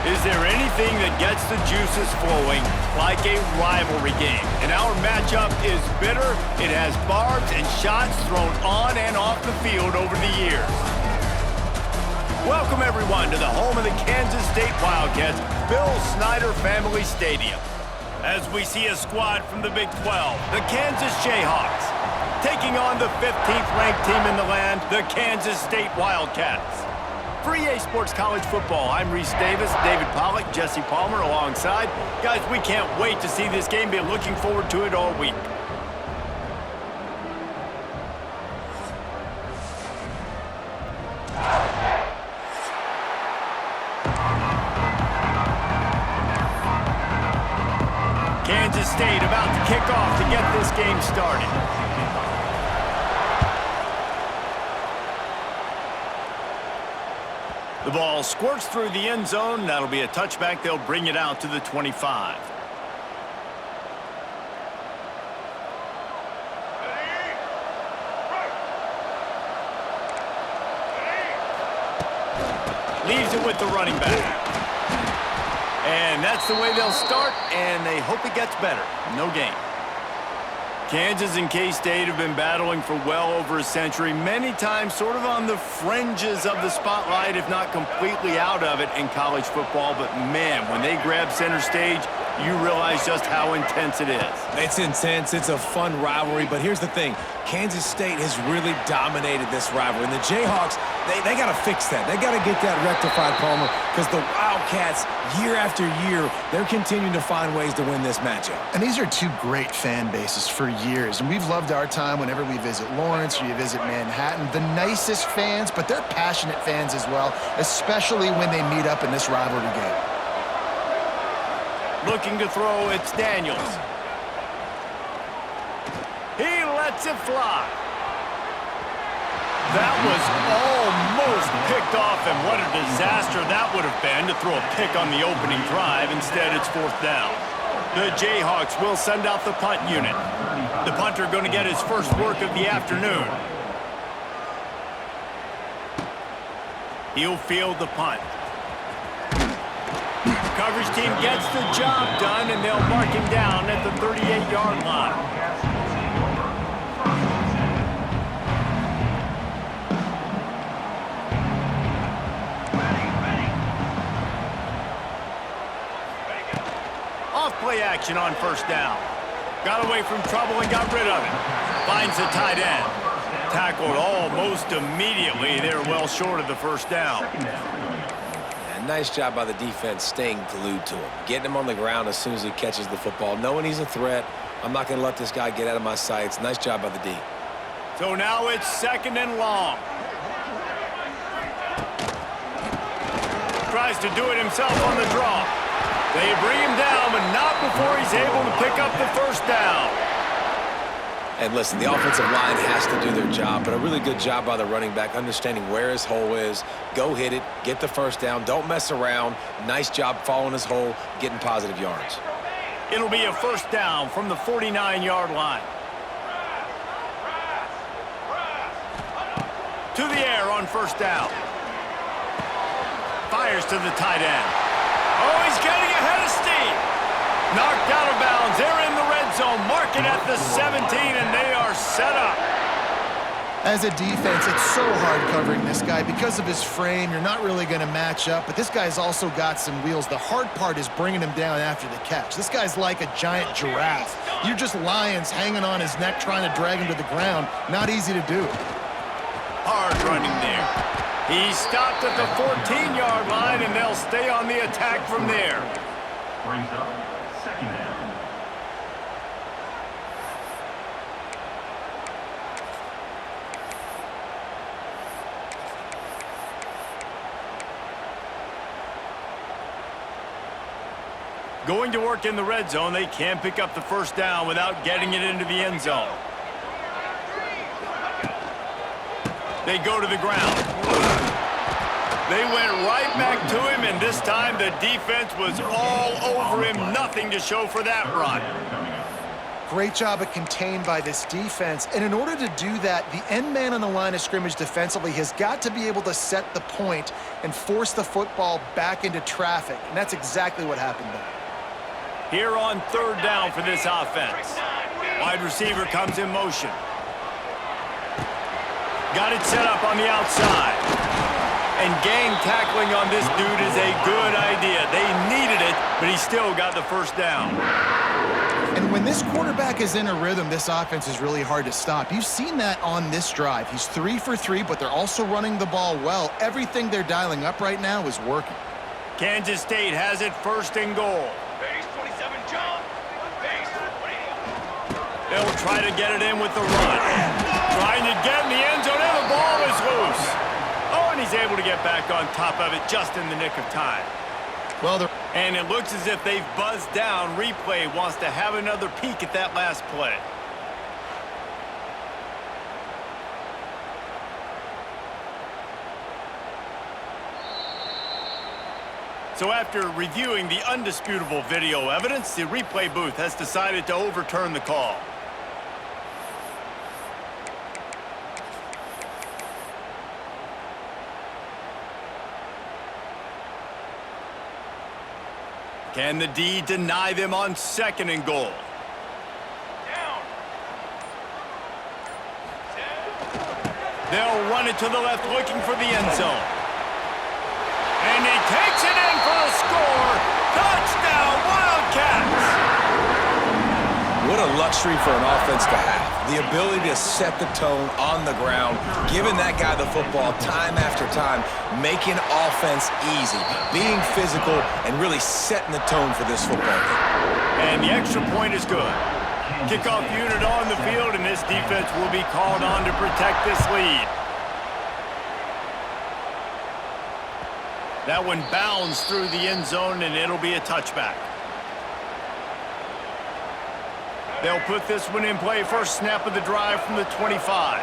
Is there anything that gets the juices flowing like a rivalry game? And our matchup is bitter. It has barbs and shots thrown on and off the field over the years. Welcome, everyone, to the home of the Kansas State Wildcats, Bill Snyder Family Stadium. As we see a squad from the Big 12, the Kansas Jayhawks, taking on the 15th ranked team in the land, the Kansas State Wildcats. For EA Sports College Football, I'm Reese Davis, David Pollack, Jesse Palmer alongside. Guys, we can't wait to see this game. Been looking forward to it all week. Kansas State about to kick off to get this game started. The ball squirts through the end zone. That'll be a touchback. They'll bring it out to the 25. Leaves it with the running back. And that's the way they'll start, and they hope it gets better. No gain. Kansas and K-State have been battling for well over a century, many times sort of on the fringes of the spotlight, if not completely out of it in college football. But, man, when they grab center stage, you realize just how intense it is. It's intense. It's a fun rivalry. But here's the thing. Kansas State has really dominated this rivalry. And the Jayhawks, they got to fix that. They got to get that rectified, Palmer, because the Wildcats, year after year, they're continuing to find ways to win this matchup. And these are two great fan bases for years. And we've loved our time whenever we visit Lawrence or you visit Manhattan. The nicest fans, but they're passionate fans as well, especially when they meet up in this rivalry game. Looking to throw, it's Daniels. He lets it fly. That was almost picked off, and what a disaster that would have been to throw a pick on the opening drive. Instead, it's fourth down. The Jayhawks will send out the punt unit. The punter going to get his first work of the afternoon. He'll field the punt. Coverage team gets the job done, and they'll mark him down at the 38-yard line. Off-play action on first down. Got away from trouble and got rid of it. Finds the tight end. Tackled almost immediately. They're well short of the first down. Nice job by the defense staying glued to him. Getting him on the ground as soon as he catches the football. Knowing he's a threat, I'm not going to let this guy get out of my sights. Nice job by the D. So now it's second and long. Tries to do it himself on the draw. They bring him down, but not before he's able to pick up the first down. And listen, the offensive line has to do their job, but a really good job by the running back, understanding where his hole is. Go hit it, get the first down, don't mess around. Nice job following his hole, getting positive yards. It'll be a first down from the 49-yard line. To the air on first down. Fires to the tight end. Oh, he's getting ahead of steam. Knocked out of bounds. They're in the red zone. Mark it at the 17, and they are set up. As a defense, it's so hard covering this guy. Because of his frame, you're not really going to match up, but this guy's also got some wheels. The hard part is bringing him down after the catch. This guy's like a giant giraffe. You're just lions hanging on his neck trying to drag him to the ground. Not easy to do. Hard running there. He stopped at the 14-yard line, and they'll stay on the attack from there. Brings up second down. Going to work in the red zone, they can pick up the first down without getting it into the end zone. They go to the ground. They went right back to him, and this time the defense was all over him. Nothing to show for that run. Great job of contained by this defense. And in order to do that, the end man on the line of scrimmage defensively has got to be able to set the point and force the football back into traffic. And that's exactly what happened there. Here on third down for this offense. Wide receiver comes in motion. Got it set up on the outside. And gang tackling on this dude is a good idea. They needed it, but he still got the first down. And when this quarterback is in a rhythm, this offense is really hard to stop. You've seen that on this drive. He's 3 for 3, but they're also running the ball well. Everything they're dialing up right now is working. Kansas State has it first and goal. Base 27, jump. Base 20. They'll try to get it in with the run. Trying to get in the end zone, and the ball is loose. Oh, and he's able to get back on top of it just in the nick of time. Well, and it looks as if they've buzzed down. Replay wants to have another peek at that last play. So after reviewing the undisputable video evidence, the replay booth has decided to overturn the call. Can the D deny them on second and goal? Down. They'll run it to the left, looking for the end zone. And he takes it in for a score. Touchdown, Wildcats! What a luxury for an offense to have. The ability to set the tone on the ground, giving that guy the football time after time, making offense easy, being physical, and really setting the tone for this football game. And the extra point is good. Kickoff unit on the field, and this defense will be called on to protect this lead. That one bounds through the end zone, and it'll be a touchback. They'll put this one in play. First snap of the drive from the 25.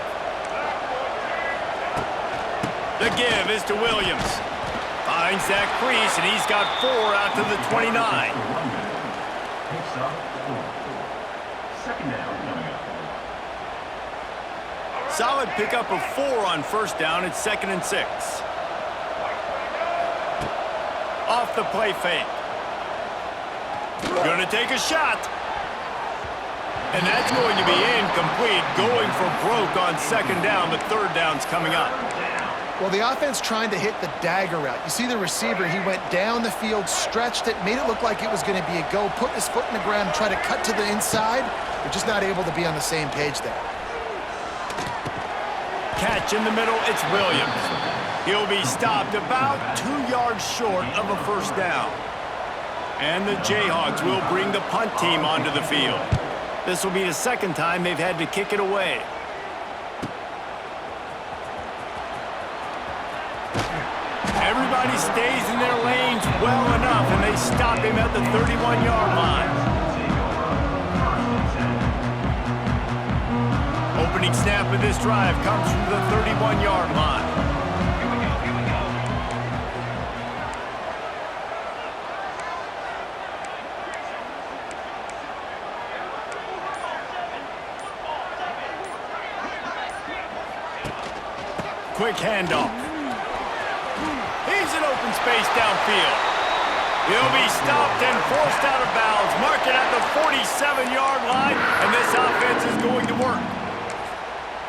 The give is to Williams. Finds that crease, and he's got 4 out to the 29. Picks up 4. Second down coming up. Solid pickup of 4 on first down. It's 2nd and 6. Off the play fake. Gonna take a shot. And that's going to be incomplete, going for broke on second down, but third down's coming up. well, the offense trying to hit the dagger route. You see the receiver, he went down the field, stretched it, made it look like it was going to be a go, put his foot in the ground, try to cut to the inside. They're just not able to be on the same page there. Catch in the middle, it's Williams. He'll be stopped about 2 yards short of a first down. And the Jayhawks will bring the punt team onto the field. This will be the second time they've had to kick it away. Everybody stays in their lanes well enough, and they stop him at the 31-yard line. Opening snap of this drive comes from the 31-yard line. Quick handoff. He's in open space downfield. He'll be stopped and forced out of bounds. Mark it at the 47-yard line, and this offense is going to work.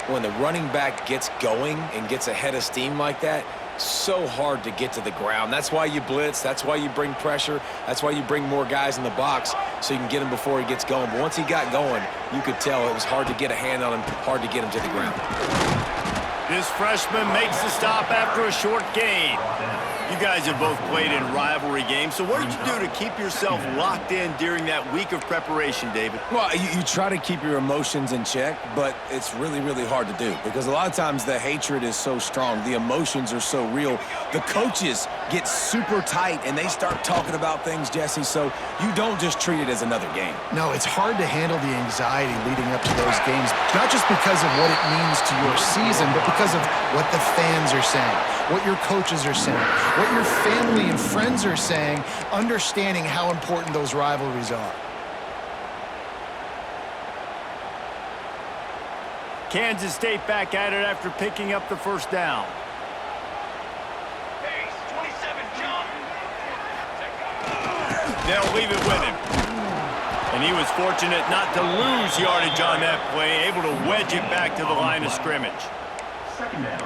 When the running back gets going and gets ahead of steam like that, so hard to get to the ground. That's why you blitz. That's why you bring pressure. That's why you bring more guys in the box so you can get him before he gets going. But once he got going, you could tell it was hard to get a hand on him, hard to get him to the ground. This freshman makes the stop after a short gain. You guys have both played in rivalry games, so what did you do to keep yourself locked in during that week of preparation, David? Well, you try to keep your emotions in check, but it's really, really hard to do because a lot of times the hatred is so strong. The emotions are so real. The coaches get super tight, and they start talking about things, Jesse, so you don't just treat it as another game. No, it's hard to handle the anxiety leading up to those games, not just because of what it means to your season, but because of what the fans are saying, what your coaches are saying, what your family and friends are saying, understanding how important those rivalries are. Kansas State back at it after picking up the first down. Base, 27, jump. They'll leave it with him. And he was fortunate not to lose yardage on that play, able to wedge it back to the line of scrimmage.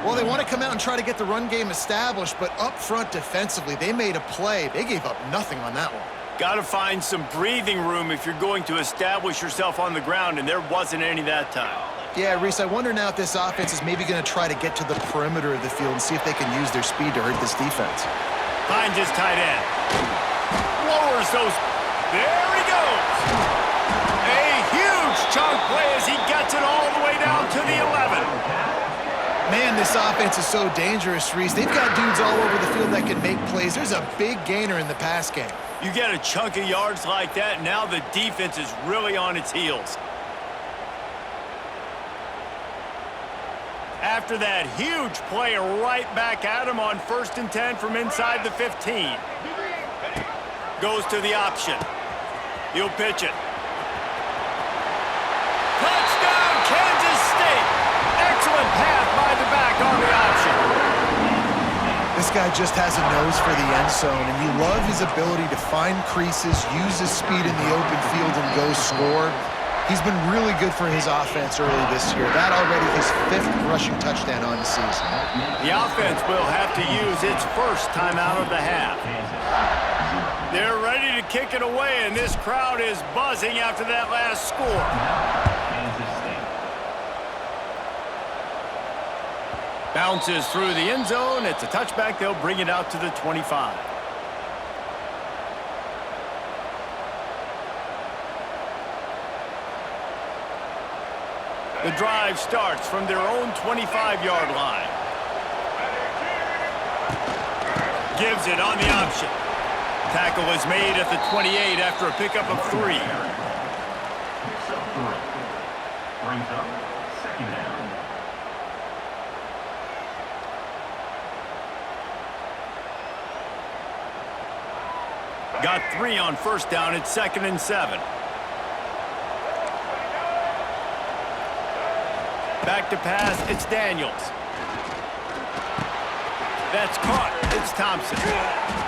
Well, they want to come out and try to get the run game established, but up front defensively, they made a play. They gave up nothing on that one. Got to find some breathing room if you're going to establish yourself on the ground, and there wasn't any that time. Yeah, Reese, I wonder now if this offense is maybe going to try to get to the perimeter of the field and see if they can use their speed to hurt this defense. Finds his tight end. Lowers those. There he goes. A huge chunk play as he gets it all the way down to the 11. Man, this offense is so dangerous, Reese. They've got dudes all over the field that can make plays. There's a big gainer in the pass game. You get a chunk of yards like that, now the defense is really on its heels. After that huge play, right back at him on 1st and 10 from inside the 15. Goes to the option. He'll pitch it. Touchdown, Kansas State! Excellent pass by the back on the option. This guy just has a nose for the end zone, and you love his ability to find creases, use his speed in the open field, and go score. He's been really good for his offense early this year. That already his 5th rushing touchdown on the season. The offense will have to use its first timeout of the half. They're ready to kick it away, and this crowd is buzzing after that last score. Bounces through the end zone. It's a touchback. They'll bring it out to the 25. The drive starts from their own 25-yard line. Gives it on the option. Tackle is made at the 28 after a pickup of 3. Picks up 3. Brings up 2nd down. Got 3 on 1st down. It's 2nd and 7. Back to pass. It's Daniels. That's caught. It's Thompson.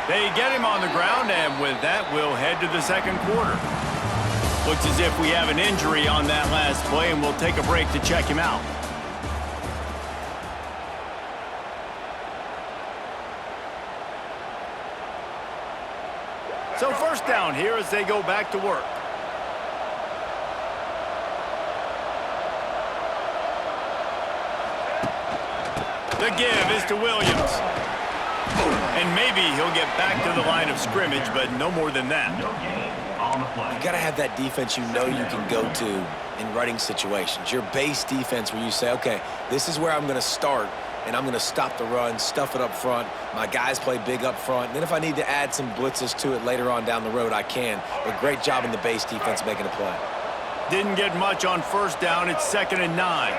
They get him on the ground, and with that, we'll head to the 2nd quarter. Looks as if we have an injury on that last play, and we'll take a break to check him out. So 1st down here as they go back to work. The give is to Williams. And maybe he'll get back to the line of scrimmage, but no more than that. No gain on the play. You got to have that defense you know you can go to in running situations. Your base defense where you say, okay, this is where I'm going to start, and I'm going to stop the run, stuff it up front. My guys play big up front. And then if I need to add some blitzes to it later on down the road, I can. But great job in the base defense making a play. Didn't get much on 1st down. It's 2nd and 9.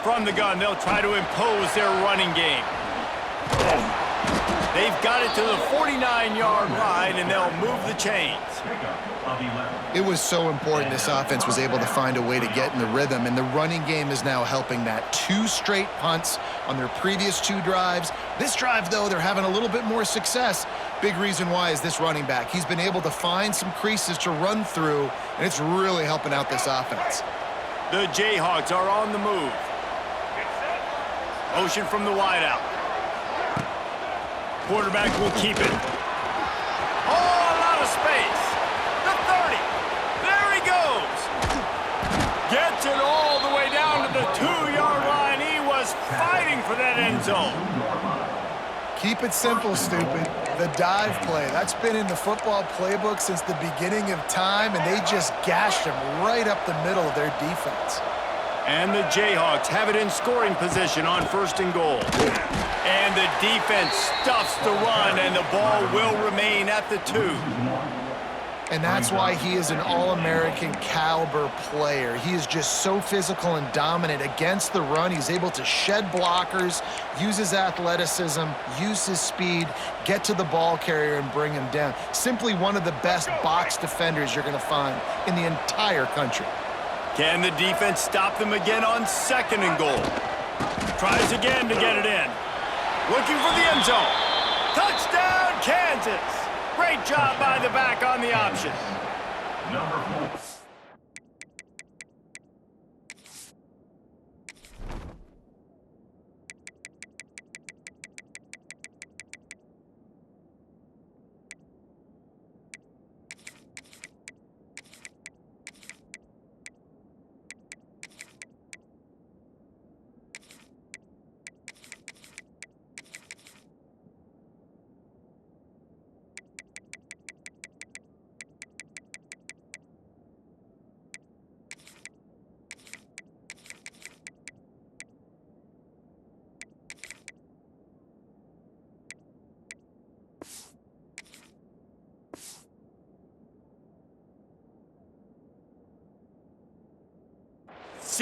From the gun, they'll try to impose their running game. They've got it to the 49-yard line, and they'll move the chains. It was so important this offense was able to find a way to get in the rhythm, and the running game is now helping that. 2 straight punts on their previous 2 drives. This drive, though, they're having a little bit more success. Big reason why is this running back. He's been able to find some creases to run through, and it's really helping out this offense. The Jayhawks are on the move. Motion from the wideout. Quarterback will keep it. Oh, a lot of space. The 30. There he goes. Gets it all the way down to the 2-yard line. He was fighting for that end zone. Keep it simple, stupid. The dive play. That's been in the football playbook since the beginning of time, and they just gashed him right up the middle of their defense. And the Jayhawks have it in scoring position on 1st and goal. And the defense stuffs the run, and the ball will remain at the 2. And that's why he is an All-American caliber player. He is just so physical and dominant against the run. He's able to shed blockers, use his athleticism, use his speed, get to the ball carrier and bring him down. Simply one of the best box defenders you're going to find in the entire country. Can the defense stop them again on 2nd and goal? Tries again to get it in. Looking for the end zone. Touchdown, Kansas! Great job by the back on the option. Number 4.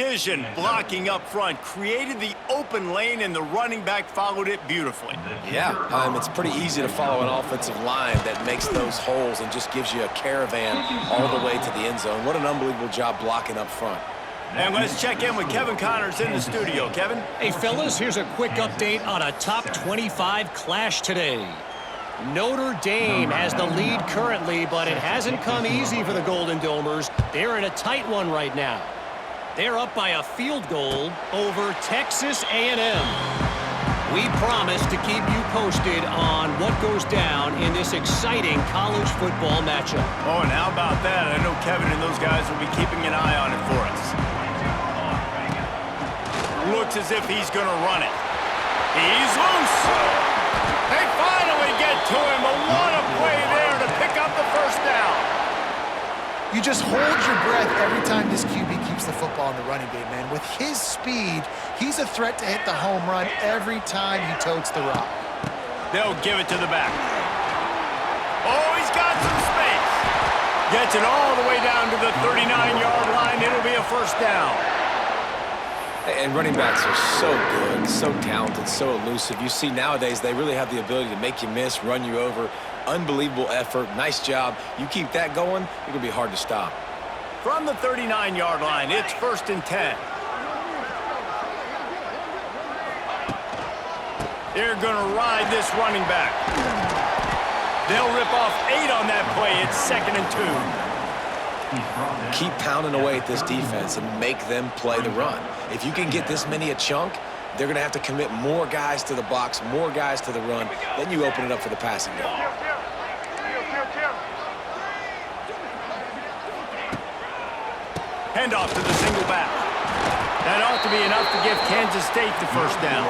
Precision blocking up front created the open lane, and the running back followed it beautifully. Yeah, it's pretty easy to follow an offensive line that makes those holes and just gives you a caravan all the way to the end zone. What an unbelievable job blocking up front. And let's check in with Kevin Connors in the studio. Kevin? Hey, fellas, here's a quick update on a top 25 clash today. Notre Dame has the lead currently, but it hasn't come easy for the Golden Domers. They're in a tight one right now. They're up by a field goal over Texas A&M. We promise to keep you posted on what goes down in this exciting college football matchup. Oh, and how about that? I know Kevin and those guys will be keeping an eye on it for us. Looks as if he's going to run it. He's loose. They finally get to him. A what a play there to pick up the first down. You just hold your breath every time this QB keeps the football in the running game, man. With his speed, he's a threat to hit the home run every time he totes the rock. They'll give it to the back. Oh, he's got some space. Gets it all the way down to the 39-yard line. It'll be a first down. And running backs are so good, so talented, so elusive. You see nowadays they really have the ability to make you miss, run you over. Unbelievable effort. Nice job. You keep that going, it'll be hard to stop. From the 39-yard line, it's 1st and 10. They're going to ride this running back. They'll rip off 8 on that play. It's 2nd and 2. Keep pounding away at this defense and make them play the run. If you can get this many a chunk, they're going to have to commit more guys to the box, more guys to the run. Then you open it up for the passing game. Handoff to the single back. That ought to be enough to give Kansas State the first down.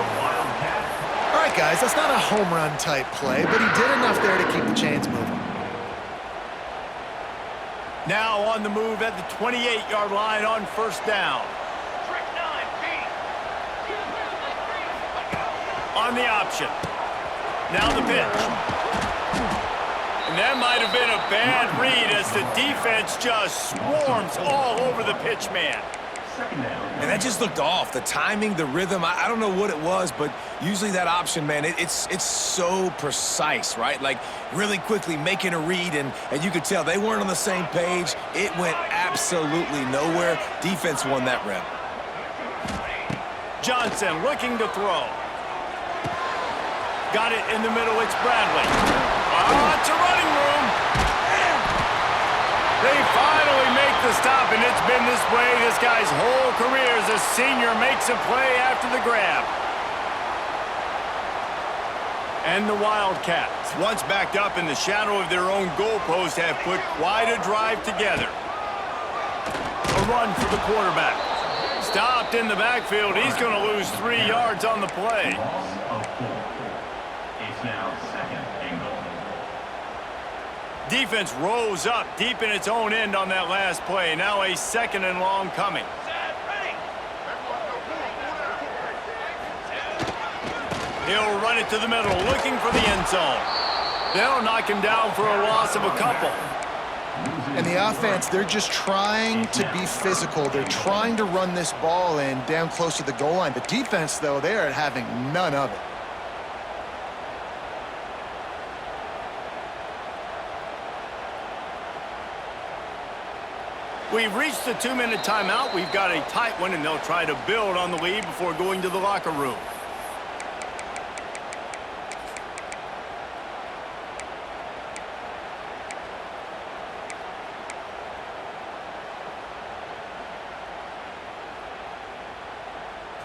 All right, guys, that's not a home run type play, but he did enough there to keep the chains moving. Now on the move at the 28-yard line on 1st down. On the option. Now the pitch. And that might have been a bad read as the defense just swarms all over the pitch man. And that just looked off. The timing, the rhythm, I don't know what it was, but usually that option, man, it's so precise, right? Like really quickly making a read, and you could tell they weren't on the same page. It went absolutely nowhere. Defense won that rep. Johnson looking to throw. Got it in the middle, it's Bradley. It's a running room. They finally make the stop, and it's been this way this guy's whole career as a senior makes a play after the grab. And the Wildcats, once backed up in the shadow of their own goalpost, have put quite a drive together. A run for the quarterback. Stopped in the backfield. He's going to lose 3 yards on the play. It's now 2nd and goal. Defense rose up deep in its own end on that last play. Now a 2nd and long coming. He'll run it to the middle, looking for the end zone. They'll knock him down for a loss of a couple. And the offense, they're just trying to be physical. They're trying to run this ball in down close to the goal line. The defense, though, they're having none of it. We've reached the 2-minute timeout. We've got a tight one, and they'll try to build on the lead before going to the locker room.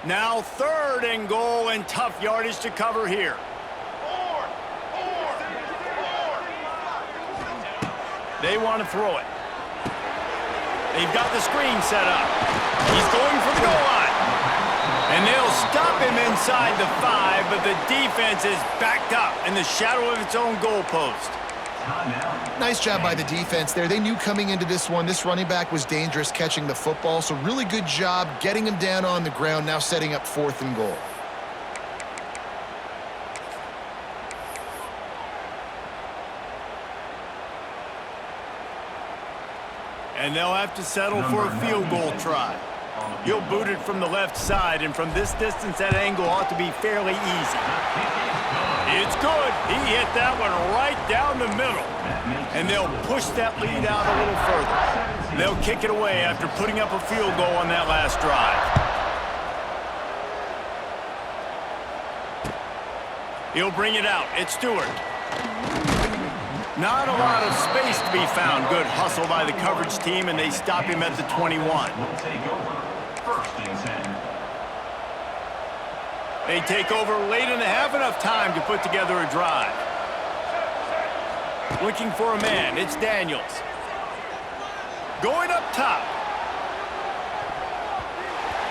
Now 3rd and goal, and tough yardage to cover here. They want to throw it. They've got the screen set up. He's going for the goal line. And they'll stop him inside the 5, but the defense is backed up in the shadow of its own goalpost. Nice job by the defense there. They knew coming into this one, this running back was dangerous catching the football, so really good job getting him down on the ground, now setting up 4th and goal. And they'll have to settle for a field goal try. He'll boot it from the left side, and from this distance, that angle ought to be fairly easy. It's good. He hit that one right down the middle. And they'll push that lead out a little further. They'll kick it away after putting up a field goal on that last drive. He'll bring it out. It's Stewart. Not a lot of space to be found. Good hustle by the coverage team, and they stop him at the 21. Will take over. 1st and 10. They take over late and have enough time to put together a drive. Looking for a man. It's Daniels. Going up top.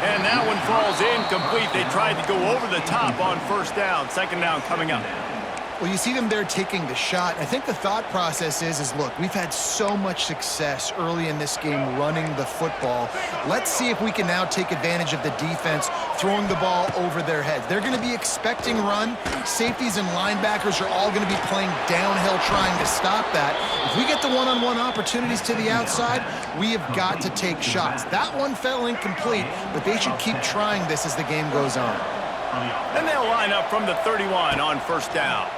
And that one falls incomplete. They tried to go over the top on 1st down. 2nd down coming up. Well, you see them there taking the shot. I think the thought process is look, we've had so much success early in this game running the football. Let's see if we can now take advantage of the defense throwing the ball over their heads. They're going to be expecting run. Safeties and linebackers are all going to be playing downhill trying to stop that. If we get the one-on-one opportunities to the outside, we have got to take shots. That one fell incomplete, but they should keep trying this as the game goes on. And they'll line up from the 31 on 1st down.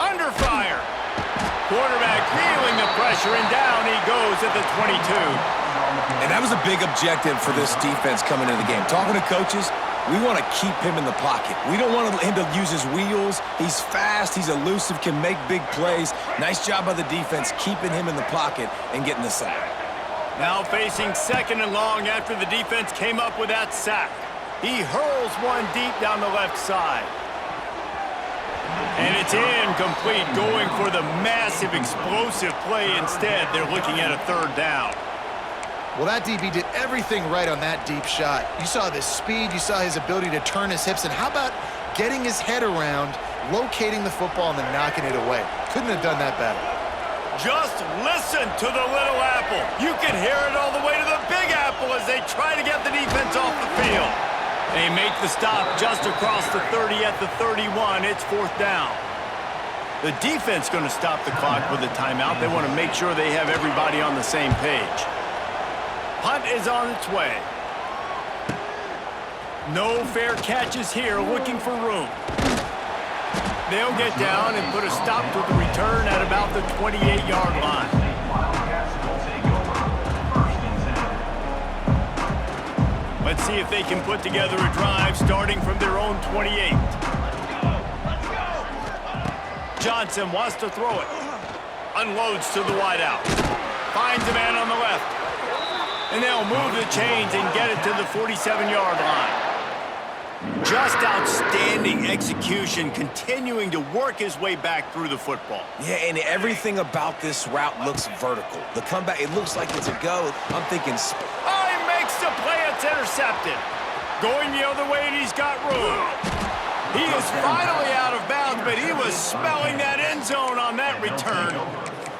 Under fire. Quarterback feeling the pressure, and down he goes at the 22. And that was a big objective for this defense coming into the game. Talking to coaches, we want to keep him in the pocket. We don't want him to use his wheels. He's fast, he's elusive, can make big plays. Nice job by the defense keeping him in the pocket and getting the sack. Now facing 2nd and long after the defense came up with that sack. He hurls one deep down the left side. And it's incomplete, going for the massive explosive play instead. They're looking at a 3rd down. Well, that DB did everything right on that deep shot. You saw the speed, you saw his ability to turn his hips, and how about getting his head around, locating the football, and then knocking it away? Couldn't have done that better. Just listen to the little apple. You can hear it all the way to the big apple as they try to get the defense off the field. They make the stop just across the 30 at the 31. It's 4th down. The defense going to stop the clock with a timeout. They want to make sure they have everybody on the same page. Punt is on its way. No fair catches here, looking for room. They'll get down and put a stop to the return at about the 28-yard line. Let's see if they can put together a drive starting from their own 28. Johnson wants to throw it. Unloads to the wideout. Finds a man on the left. And they'll move the chains and get it to the 47-yard line. Just outstanding execution, continuing to work his way back through the football. Yeah, and everything about this route looks vertical. The comeback, it looks like it's a go. I'm thinking... Oh, he makes the play. It's intercepted. Going the other way, and he's got room. He is finally out of bounds, but he was smelling that end zone on that return.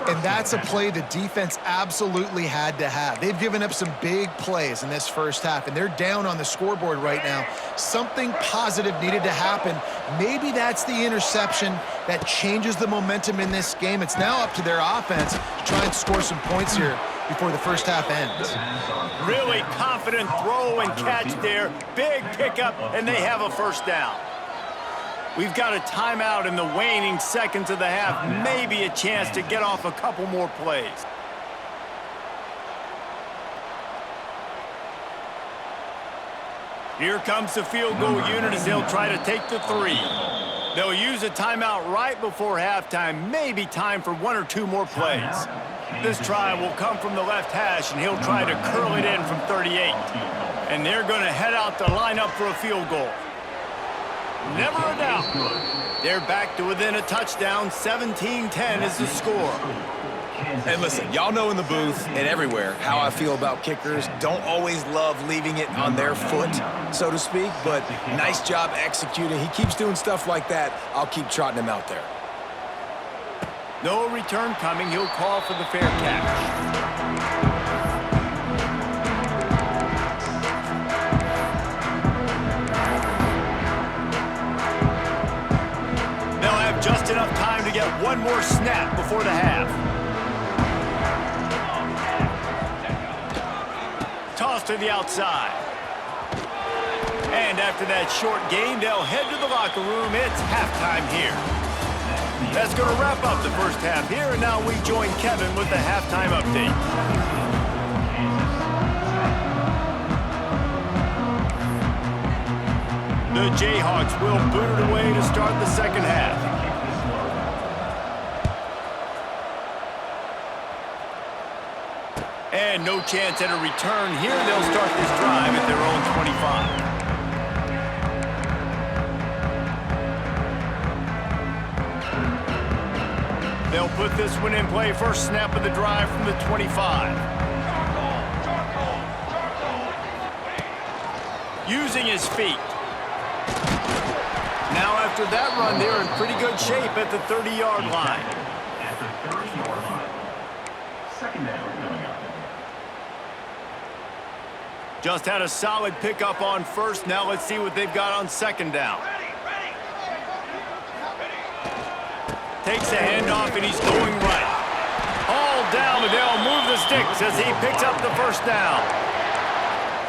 And that's a play the defense absolutely had to have. They've given up some big plays in this 1st half, and they're down on the scoreboard right now. Something positive needed to happen. Maybe that's the interception that changes the momentum in this game. It's now up to their offense to try and score some points here before the 1st half ends. Really confident throw and catch there. Big pickup, and they have a 1st down. We've got a timeout in the waning seconds of the half. Maybe a chance to get off a couple more plays. Here comes the field goal unit as they'll try to take the 3. They'll use a timeout right before halftime, maybe time for 1 or 2 more plays. This try will come from the left hash, and he'll try to curl it in from 38. And they're going to head out to line up for a field goal. Never a doubt. They're back to within a touchdown. 17-10 is the score. And listen, y'all know in the booth and everywhere how I feel about kickers. Don't always love leaving it on their foot, so to speak, but nice job executing. He keeps doing stuff like that. I'll keep trotting him out there. No return coming. He'll call for the fair catch. Just enough time to get one more snap before the half. Toss to the outside. And after that short game, they'll head to the locker room. It's halftime here. That's going to wrap up the first half here, and now we join Kevin with the halftime update. The Jayhawks will boot it away to start the second half. And no chance at a return here. They'll start this drive at their own 25. They'll put this one in play. First snap of the drive from the 25. Using his feet. Now after that run, they're in pretty good shape at the 30-yard line. At the 30-yard line. Second down coming up. Just had a solid pickup on first. Now let's see what they've got on second down. Takes a handoff, and he's going right. All down, and they'll move the sticks as he picks up the first down.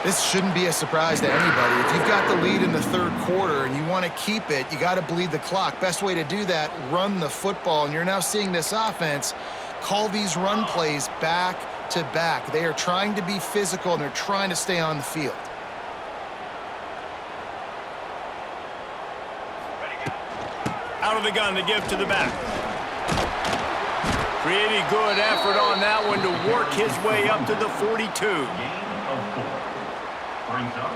This shouldn't be a surprise to anybody. If you've got the lead in the third quarter and you want to keep it, you got to bleed the clock. Best way to do that, run the football. And you're now seeing this offense call these run plays back to back. They are trying to be physical, and they're trying to stay on the field. Out of the gun to give to the back. Pretty good effort on that one to work his way up to the 42. Gain of 4. Brings up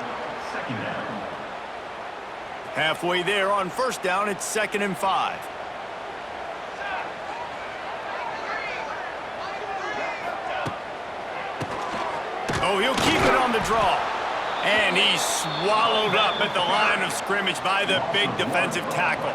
second down. Halfway there on first down, it's 2nd and 5. Oh, he'll keep it on the draw. And he's swallowed up at the line of scrimmage by the big defensive tackle.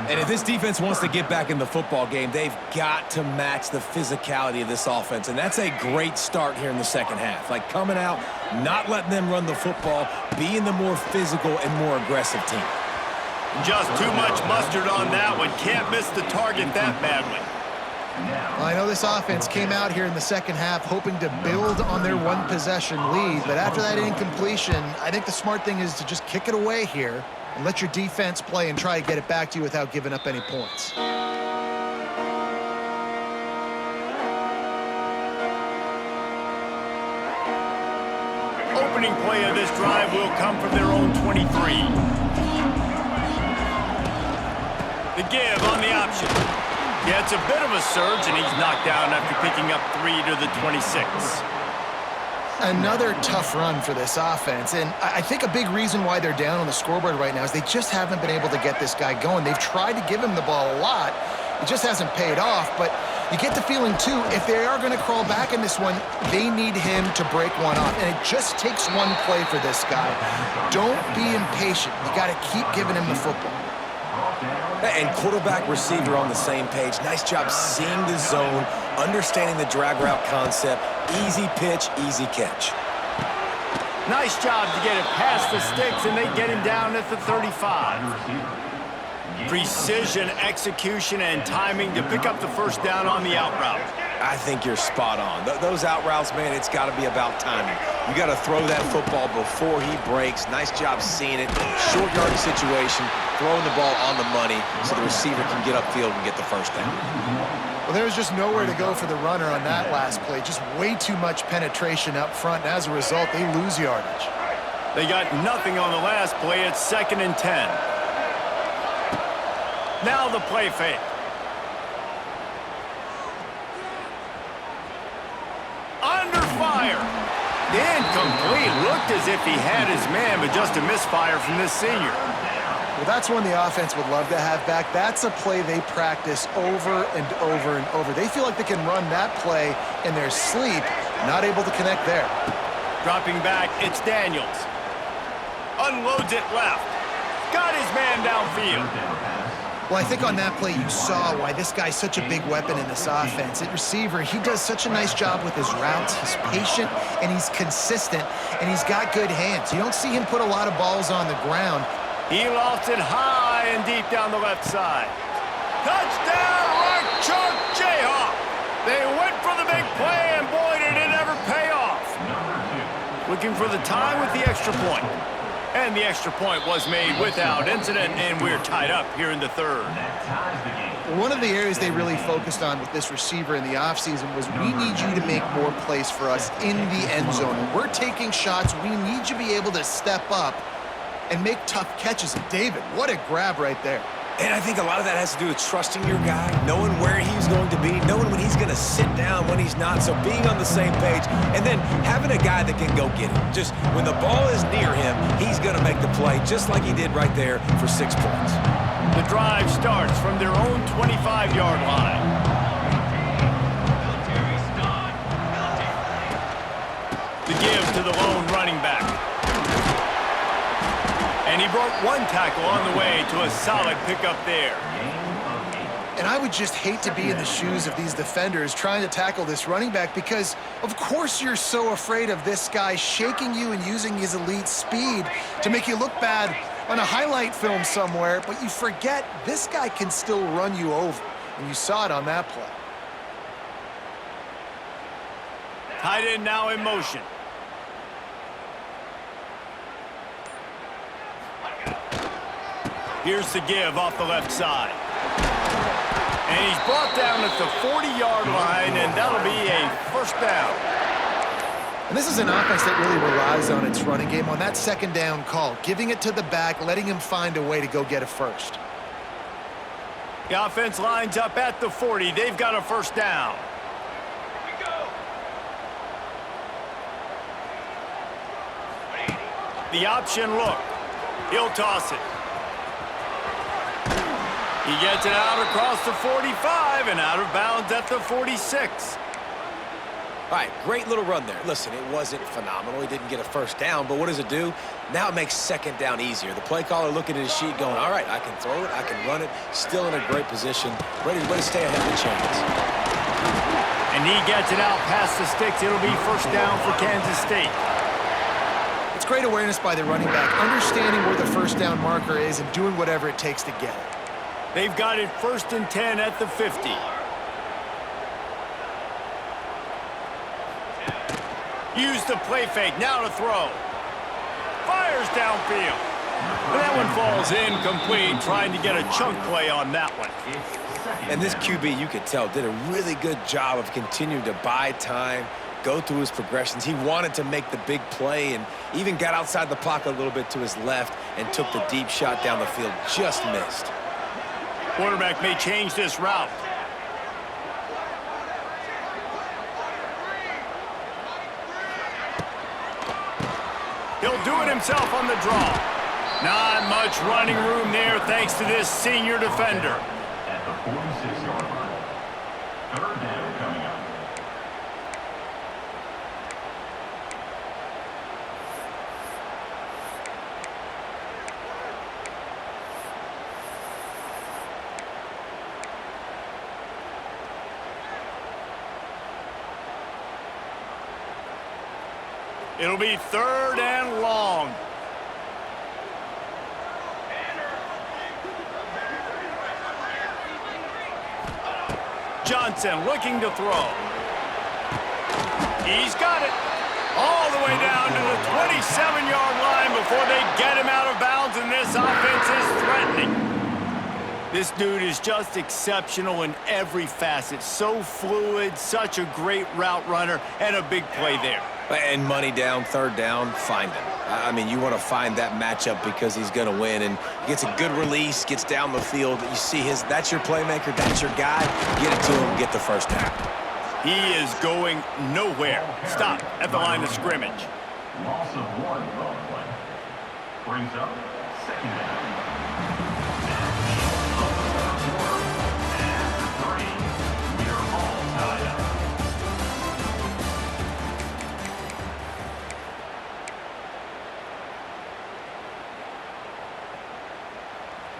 And if this defense wants to get back in the football game, they've got to match the physicality of this offense. And that's a great start here in the second half. Like coming out, not letting them run the football, being the more physical and more aggressive team. Just too much mustard on that one. Can't miss the target that badly. Well, I know this offense came out here in the second half hoping to build on their one-possession lead, but after that incompletion, I think the smart thing is to just kick it away here and let your defense play and try to get it back to you without giving up any points. Opening play of this drive will come from their own 23. The give on the option. Yeah, it's a bit of a surge, and he's knocked down after picking up 3 to the 26. Another tough run for this offense, and I think a big reason why they're down on the scoreboard right now is they just haven't been able to get this guy going. They've tried to give him the ball a lot. It just hasn't paid off, but you get the feeling, too, if they are going to crawl back in this one, they need him to break one off, and it just takes one play for this guy. Don't be impatient. You got to keep giving him the football. And quarterback, receiver on the same page. Nice job seeing the zone, understanding the drag route concept. Easy pitch, easy catch. Nice job to get it past the sticks, and they get him down at the 35. Precision, execution, and timing to pick up the first down on the out route. I think you're spot on. Those out routes, man, it's got to be about timing. You got to throw that football before he breaks. Nice job seeing it. Short yardage situation, throwing the ball on the money so the receiver can get upfield and get the first down. Well, there was just nowhere to go for the runner on that last play. Just way too much penetration up front, and as a result, they lose yardage. They got nothing on the last play. It's 2nd and 10. Now the play fake. Under fire. Incomplete. Looked as if he had his man, but just a misfire from this senior. Well, that's one the offense would love to have back. That's a play they practice over and over and over. They feel like they can run that play in their sleep, not able to connect there. Dropping back, it's Daniels. Unloads it left. Got his man downfield. Well, I think on that play you saw why this guy's such a big weapon in this offense. At receiver, he does such a nice job with his routes. He's patient, and he's consistent, and he's got good hands. You don't see him put a lot of balls on the ground. He lofts it high and deep down the left side. Touchdown, right chunk, Jayhawk. They went for the big play, and boy, did it ever pay off. Looking for the tie with the extra point. And the extra point was made without incident, and we're tied up here in the 3rd. One of the areas they really focused on with this receiver in the offseason was we need you to make more plays for us in the end zone. When we're taking shots, we need you to be able to step up and make tough catches. And David, what a grab right there. And I think a lot of that has to do with trusting your guy, knowing where he's going to be, knowing when he's going to sit down, when he's not, so being on the same page, and then having a guy that can go get it. Just when the ball is near him, he's going to make the play, just like he did right there for 6 points. The drive starts from their own 25-yard line. The give to the lone running back. And he broke one tackle on the way to a solid pickup there. And I would just hate to be in the shoes of these defenders trying to tackle this running back because, of course, you're so afraid of this guy shaking you and using his elite speed to make you look bad on a highlight film somewhere, but you forget this guy can still run you over, and you saw it on that play. Tight end now in motion. Here's the give off the left side. And he's brought down at the 40-yard line, and that'll be a 1st down. And this is an offense that really relies on its running game on that 2nd down call, giving it to the back, letting him find a way to go get a 1st. The offense lines up at the 40. They've got a 1st down. Here we go. The option look. He'll toss it. He gets it out across the 45 and out of bounds at the 46. All right, great little run there. Listen, it wasn't phenomenal. He didn't get a 1st down, but what does it do? Now it makes 2nd down easier. The play caller looking at his sheet going, all right, I can throw it, I can run it, still in a great position, ready to stay ahead of the chains. And he gets it out past the sticks. It'll be 1st down for Kansas State. It's great awareness by the running back, understanding where the 1st down marker is and doing whatever it takes to get it. They've got it 1st and 10 at the 50. Use the play fake, now to throw. Fires downfield. And that one falls incomplete, trying to get a chunk play on that one. And this QB, you could tell, did a really good job of continuing to buy time, go through his progressions. He wanted to make the big play and even got outside the pocket a little bit to his left and took the deep shot down the field. Just missed. Quarterback may change this route. He'll do it himself on the draw. Not much running room there thanks to this senior defender. At the 46-yard line. 3rd down coming up. It'll be 3rd and long. Johnson looking to throw. He's got it. All the way down to the 27-yard line before they get him out of bounds, and this offense is threatening. This dude is just exceptional in every facet. So fluid, such a great route runner, and a big play there. And money down, 3rd down, find him. I mean, you want to find that matchup because he's going to win, and gets a good release, gets down the field. You see that's your playmaker, that's your guy. Get it to him, get the first down. He is going nowhere. Stop at the line of scrimmage. Loss of 1 on play. Brings up second down.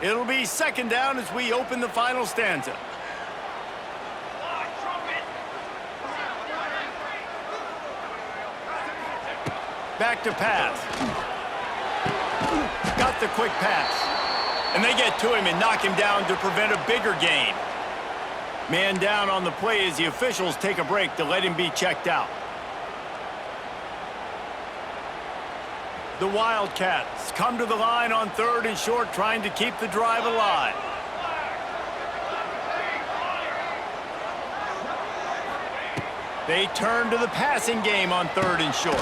It'll be second down as we open the final stanza. Back to pass. Got the quick pass. And they get to him and knock him down to prevent a bigger gain. Man down on the play as the officials take a break to let him be checked out. The Wildcats come to the line on 3rd and short, trying to keep the drive alive. They turn to the passing game on 3rd and short.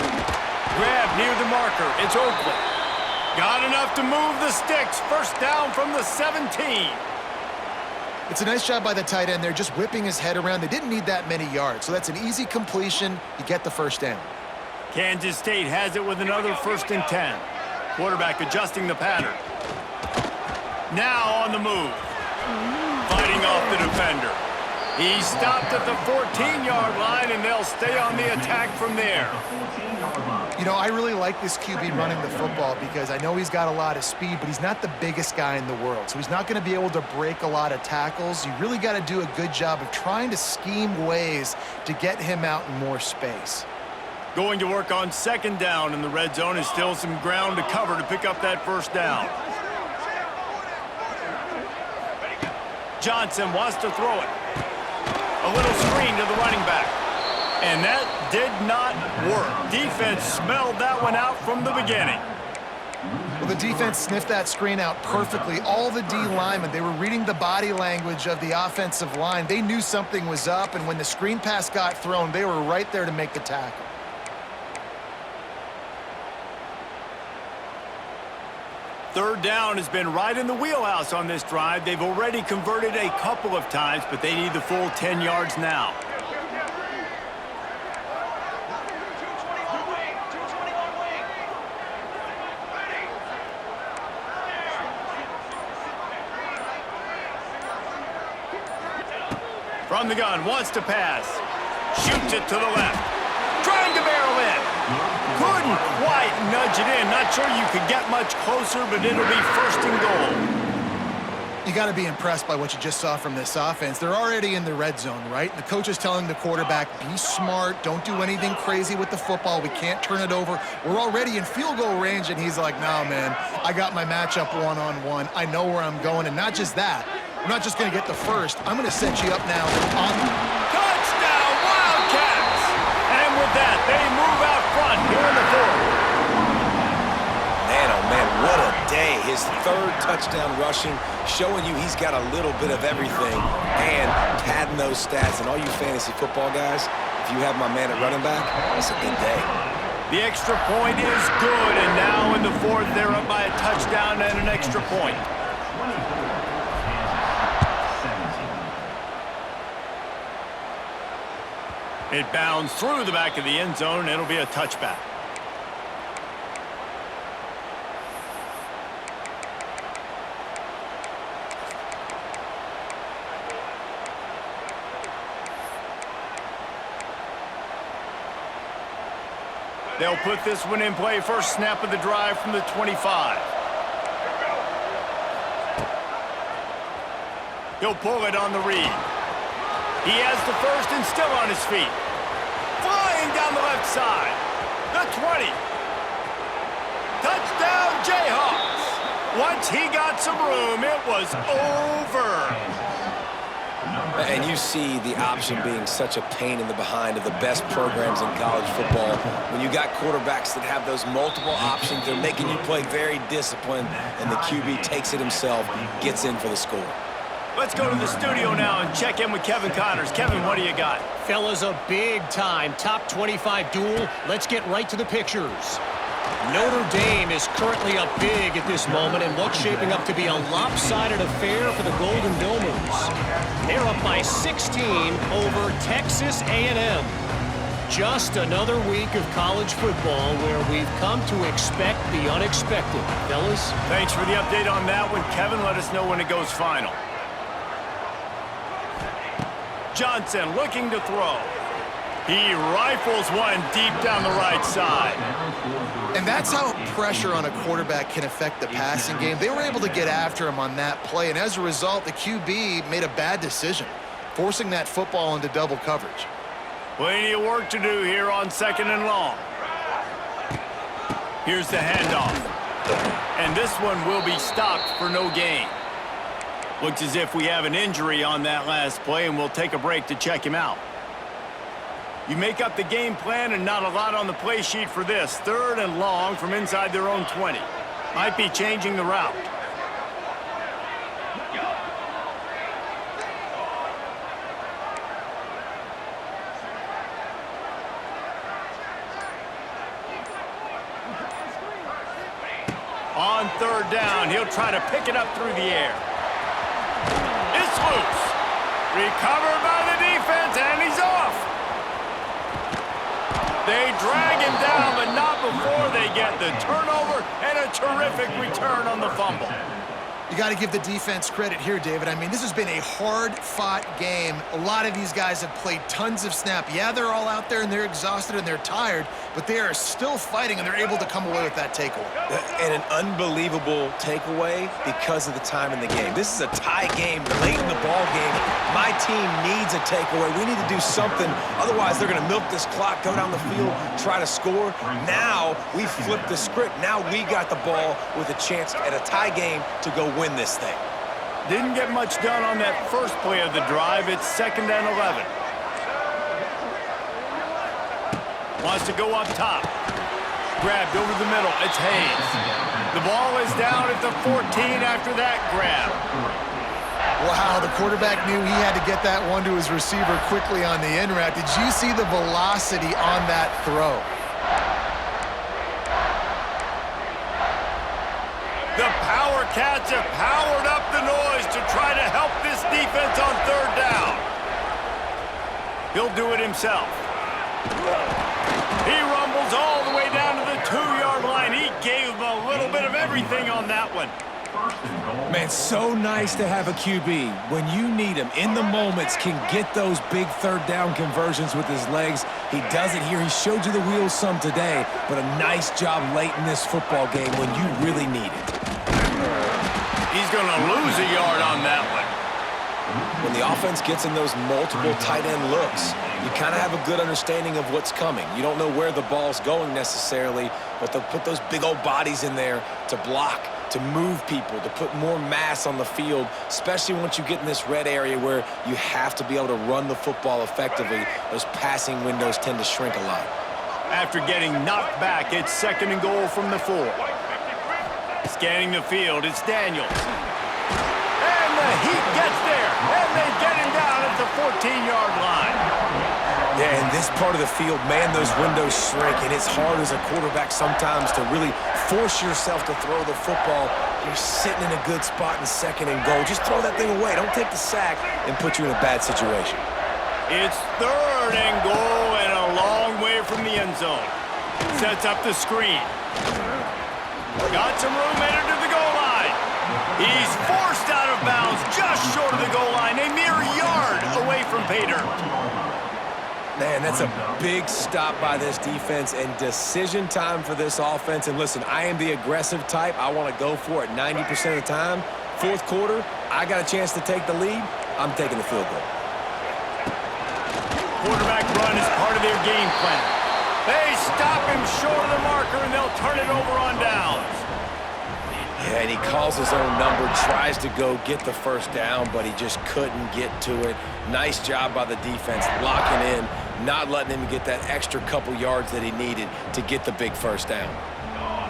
Grab near the marker. It's Oakland. Got enough to move the sticks. First down from the 17. It's a nice job by the tight end there, just whipping his head around. They didn't need that many yards, so that's an easy completion. You get the first down. Kansas State has it with another 1st and 10. Quarterback adjusting the pattern. Now on the move. Fighting off the defender. He stopped at the 14-yard line, and they'll stay on the attack from there. You know, I really like this QB running the football because I know he's got a lot of speed, but he's not the biggest guy in the world. So he's not going to be able to break a lot of tackles. You really got to do a good job of trying to scheme ways to get him out in more space. Going to work on 2nd down in the red zone is still some ground to cover to pick up that first down. Johnson wants to throw it. A little screen to the running back. And that did not work. Defense smelled that one out from the beginning. Well, the defense sniffed that screen out perfectly. All the D linemen, they were reading the body language of the offensive line. They knew something was up, and when the screen pass got thrown, they were right there to make the tackle. Third down has been right in the wheelhouse on this drive. They've already converted a couple of times, but they need the full 10 yards now. From the gun, wants to pass. Shoots it to the left. Trying to barrel in. Couldn't quite nudge it in. Not sure you could get much closer, but it'll be 1st and goal. You got to be impressed by what you just saw from this offense. They're already in the red zone, right? The coach is telling the quarterback, be smart, don't do anything crazy with the football. We can't turn it over. We're already in field goal range, and he's like, no, man, I got my matchup one-on-one. I know where I'm going, and not just that. We're not just going to get the first. I'm going to set you up now on touchdown, Wildcats! And with that, they move out front here in the 4th. Man, oh man, what a day. His 3rd touchdown rushing, showing you he's got a little bit of everything and padding those stats. And all you fantasy football guys, if you have my man at running back, that's a good day. The extra point is good, and now in the 4th, they're up by a touchdown and an extra point. It bounds through the back of the end zone, and it'll be a touchback. They'll put this one in play. First snap of the drive from the 25. He'll pull it on the read. He has the first and still on his feet. Flying down the left side. The 20. Touchdown, Jayhawks. Once he got some room, it was over. And you see the option being such a pain in the behind of the best programs in college football. When you got quarterbacks that have those multiple options, they're making you play very disciplined, and the QB takes it himself, gets in for the score. Let's go to the studio now and check in with Kevin Connors. Kevin, what do you got? Fellas, a big-time top 25 duel. Let's get right to the pictures. Notre Dame is currently up big at this moment in what's shaping up to be a lopsided affair for the Golden Domers. They're up by 16 over Texas A&M. Just another week of college football where we've come to expect the unexpected. Fellas? Thanks for the update on that one, Kevin. Let us know when it goes final. Johnson looking to throw. He rifles one deep down the right side. And that's how pressure on a quarterback can affect the passing game. They were able to get after him on that play, and as a result, the QB made a bad decision, forcing that football into double coverage. Plenty of work to do here on 2nd and long. Here's the handoff. And this one will be stopped for no gain. Looks as if we have an injury on that last play, and we'll take a break to check him out. You make up the game plan and not a lot on the play sheet for this. 3rd and long from inside their own 20. Might be changing the route. On 3rd down, he'll try to pick it up through the air. It's loose. Recovered by the defense, and he's off. They drag him down, but not before they get the turnover and a terrific return on the fumble. You got to give the defense credit here, David. I mean, this has been a hard-fought game. A lot of these guys have played tons of snap. Yeah, they're all out there, and they're exhausted, and they're tired, but they are still fighting, and they're able to come away with that takeaway. And an unbelievable takeaway because of the time in the game. This is a tie game late in the ball game. My team needs a takeaway. We need to do something. Otherwise, they're going to milk this clock, go down the field, try to score. Now, we flipped the script. Now we got the ball with a chance at a tie game to go win this thing. Didn't get much done on that first play of the drive. It's 2nd and 11. Wants to go up top. Grabbed over the middle. It's Hayes. The ball is down at the 14 after that grab. Wow, the quarterback knew he had to get that one to his receiver quickly on the in route. Did you see the velocity on that throw? The Power Cats have powered up the noise to try to help this defense on 3rd down. He'll do it himself. He rumbles all the way down to the 2-yard line. He gave him a little bit of everything on that one. Man, so nice to have a QB. When you need him, in the moments, can get those big 3rd down conversions with his legs. He does it here. He showed you the wheels some today, but a nice job late in this football game when you really need it. He's going to lose a yard on that one. When the offense gets in those multiple tight end looks, you kind of have a good understanding of what's coming. You don't know where the ball's going necessarily, but they'll put those big old bodies in there to block, to move people, to put more mass on the field, especially once you get in this red area where you have to be able to run the football effectively. Those passing windows tend to shrink a lot. After getting knocked back, it's 2nd and goal from the 4. Scanning the field, it's Daniels. And the Heat gets there, and they get him down at the 14-yard line. Yeah, in this part of the field, man, those windows shrink, and it's hard as a quarterback sometimes to really force yourself to throw the football. You're sitting in a good spot in 2nd and goal. Just throw that thing away. Don't take the sack and put you in a bad situation. It's 3rd and goal and a long way from the end zone. Sets up the screen. Got some room headed to the goal line. He's forced out of bounds just short of the goal line, a mere yard away from pay dirt. Man, that's a big stop by this defense and decision time for this offense. And listen, I am the aggressive type. I want to go for it 90% of the time. 4th quarter, I got a chance to take the lead. I'm taking the field goal. Quarterback run is part of their game plan. They stop him short of the marker, and they'll turn it over on downs. Yeah, and he calls his own number, tries to go get the 1st down, but he just couldn't get to it. Nice job by the defense, locking in, not letting him get that extra couple yards that he needed to get the big 1st down.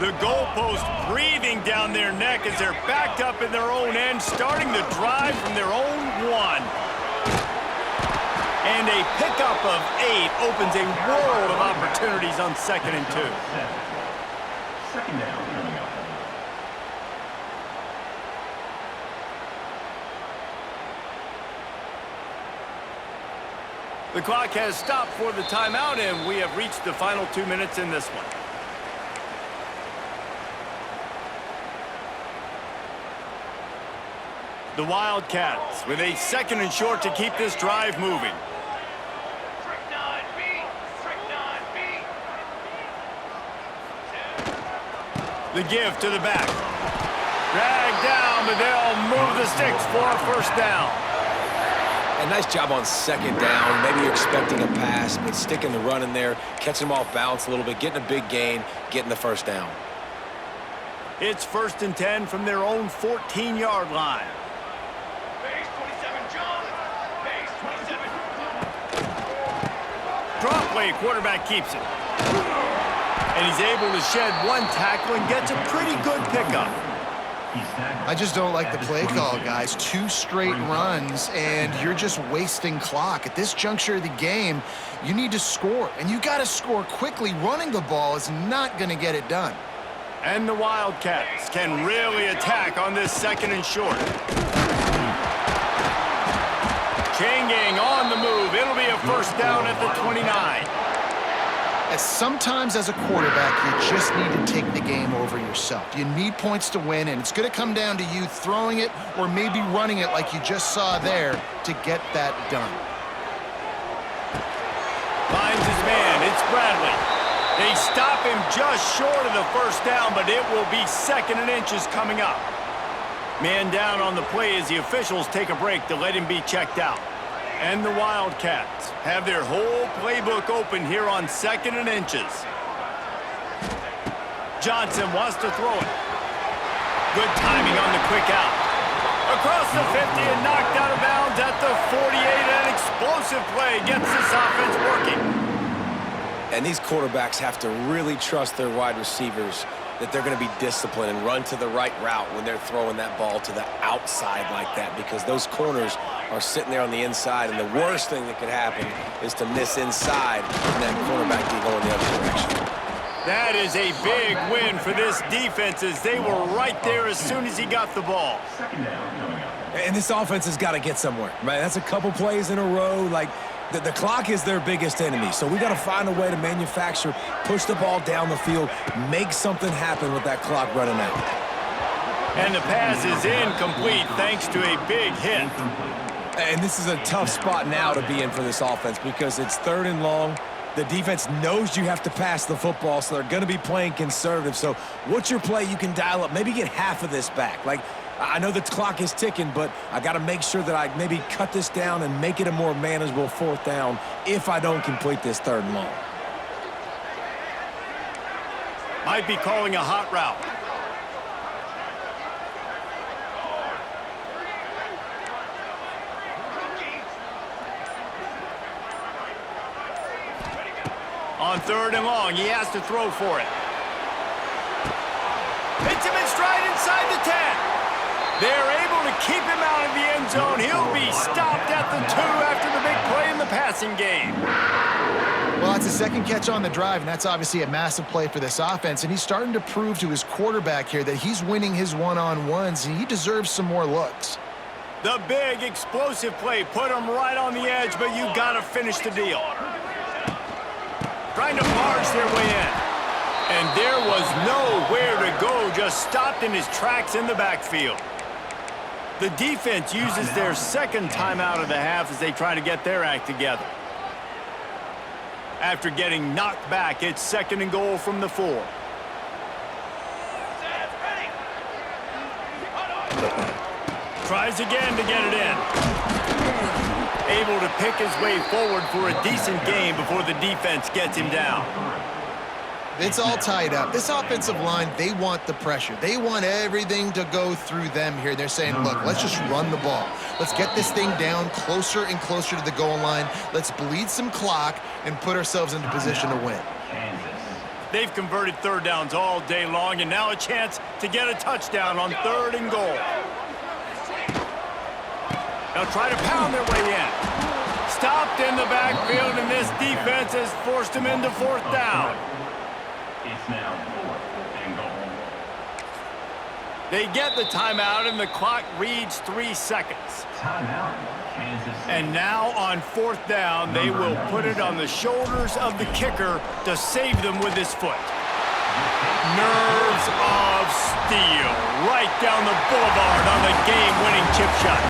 The goalpost breathing down their neck as they're backed up in their own end, starting the drive from their own 1. And a pickup of 8 opens a world of opportunities on 2nd and 2. Second down coming up. The clock has stopped for the timeout, and we have reached the final 2 minutes in this one. The Wildcats with a 2nd and short to keep this drive moving. The give to the back. Dragged down, but they'll move the sticks for a first down. And nice job on 2nd down. Maybe you're expecting a pass, but sticking the run in there, catching them off balance a little bit, getting a big gain, getting the first down. It's 1st and 10 from their own 14-yard line. Base 27, John. Base 27. Drop play, quarterback keeps it. And he's able to shed one tackle and gets a pretty good pickup. I just don't like the play call, guys. 2 straight runs, and you're just wasting clock. At this juncture of the game, you need to score, and you got to score quickly. Running the ball is not going to get it done. And the Wildcats can really attack on this 2nd and short. Chain gang on the move. It'll be a first down at the 29. As sometimes as a quarterback, you just need to take the game over yourself. You need points to win, and it's going to come down to you throwing it or maybe running it like you just saw there to get that done. Finds his man. It's Bradley. They stop him just short of the first down, but it will be 2nd and inches coming up. Man down on the play as the officials take a break to let him be checked out. And the Wildcats have their whole playbook open here on 2nd and inches. Johnson wants to throw it. Good timing on the quick out. Across the 50 and knocked out of bounds at the 48. An explosive play gets this offense working. And these quarterbacks have to really trust their wide receivers that they're going to be disciplined and run to the right route when they're throwing that ball to the outside like that, because those corners are sitting there on the inside, and the worst thing that could happen is to miss inside and that cornerback can go in the other direction. That is a big win for this defense as they were right there as soon as he got the ball. Second down coming up. And this offense has got to get somewhere, right? That's a couple plays in a row. Like, the clock is their biggest enemy, so we got to find a way to manufacture, push the ball down the field, make something happen with that clock running out. And the pass is incomplete thanks to a big hit. And this is a tough spot now to be in for this offense because it's 3rd and long. The defense knows you have to pass the football, so they're going to be playing conservative. So what's your play you can dial up? Maybe get half of this back. Like, I know the clock is ticking, but I got to make sure that I maybe cut this down and make it a more manageable 4th down if I don't complete this 3rd and long. Might be calling a hot route. On 3rd and long, he has to throw for it. Hits him in stride inside the 10. They're able to keep him out of the end zone. He'll be stopped at the 2 after the big play in the passing game. Well, that's a 2nd catch on the drive, and that's obviously a massive play for this offense, and he's starting to prove to his quarterback here that he's winning his one-on-ones, and he deserves some more looks. The big explosive play put him right on the edge, but you got to finish the deal. Trying to barge their way in. And there was nowhere to go, just stopped in his tracks in the backfield. The defense uses their 2nd timeout of the half as they try to get their act together. After getting knocked back, it's 2nd and goal from the 4. Tries again to get it in. Able to pick his way forward for a decent game before the defense gets him down. It's all tied up. This offensive line, they want the pressure. They want everything to go through them here. They're saying, look, let's just run the ball. Let's get this thing down closer and closer to the goal line. Let's bleed some clock and put ourselves into position to win. They've converted 3rd downs all day long, and now a chance to get a touchdown on 3rd and goal. They'll try to pound their way in. Stopped in the backfield, and this defense has forced him into 4th down. It's now 4th and goal. They get the timeout, and the clock reads 3 seconds. Timeout, Kansas City. And now on 4th down, they will put it on the shoulders of the kicker to save them with his foot. Nerves of steel right down the boulevard on the game-winning chip shot.